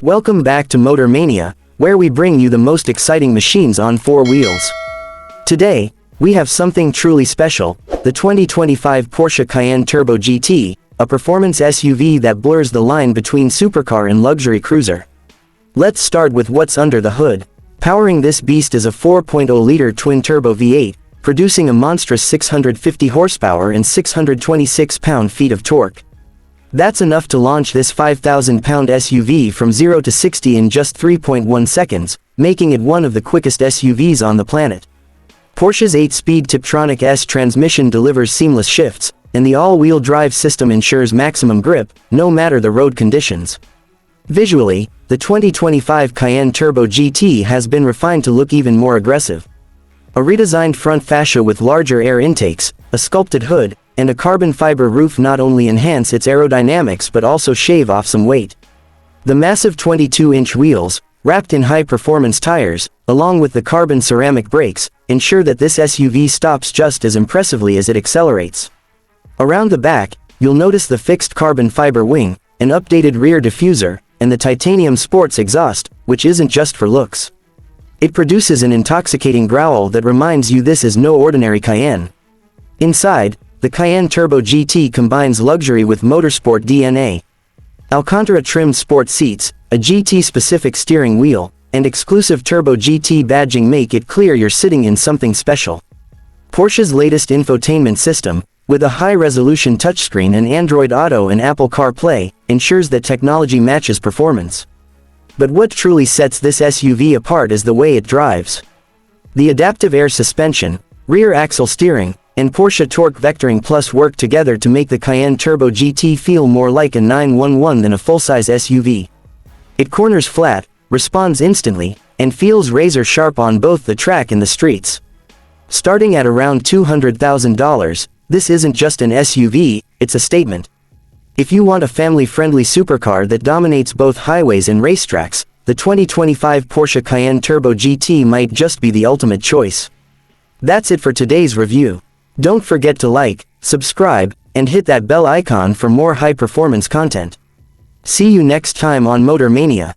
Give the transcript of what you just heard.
Welcome back to Motor Mania, where we bring you the most exciting machines on four wheels. Today, we have something truly special, the 2025 Porsche Cayenne Turbo GT, a performance SUV that blurs the line between supercar and luxury cruiser. Let's start with what's under the hood. Powering this beast is a 4.0-liter twin-turbo V8, producing a monstrous 650 horsepower and 626 pound-feet of torque. That's enough to launch this 5,000-pound SUV from 0 to 60 in just 3.1 seconds, making it one of the quickest SUVs on the planet. Porsche's 8-speed Tiptronic S transmission delivers seamless shifts, and the all-wheel drive system ensures maximum grip, no matter the road conditions. Visually, the 2025 Cayenne Turbo GT has been refined to look even more aggressive. A redesigned front fascia with larger air intakes, a sculpted hood, and a carbon fiber roof not only enhance its aerodynamics but also shave off some weight. The massive 22-inch wheels, wrapped in high-performance tires, along with the carbon ceramic brakes, ensure that this SUV stops just as impressively as it accelerates. Around the back, you'll notice the fixed carbon fiber wing, an updated rear diffuser, and the titanium sports exhaust, which isn't just for looks. It produces an intoxicating growl that reminds you this is no ordinary Cayenne. Inside, the Cayenne Turbo GT combines luxury with motorsport DNA. Alcantara-trimmed sport seats, a GT-specific steering wheel, and exclusive Turbo GT badging make it clear you're sitting in something special. Porsche's latest infotainment system, with a high-resolution touchscreen and Android Auto and Apple CarPlay, ensures that technology matches performance. But what truly sets this SUV apart is the way it drives. The adaptive air suspension, rear axle steering, and Porsche Torque Vectoring Plus work together to make the Cayenne Turbo GT feel more like a 911 than a full-size SUV. It corners flat, responds instantly, and feels razor-sharp on both the track and the streets. Starting at around $200,000, this isn't just an SUV, it's a statement. If you want a family-friendly supercar that dominates both highways and racetracks, the 2025 Porsche Cayenne Turbo GT might just be the ultimate choice. That's it for today's review. Don't forget to like, subscribe, and hit that bell icon for more high-performance content. See you next time on Motor Mania.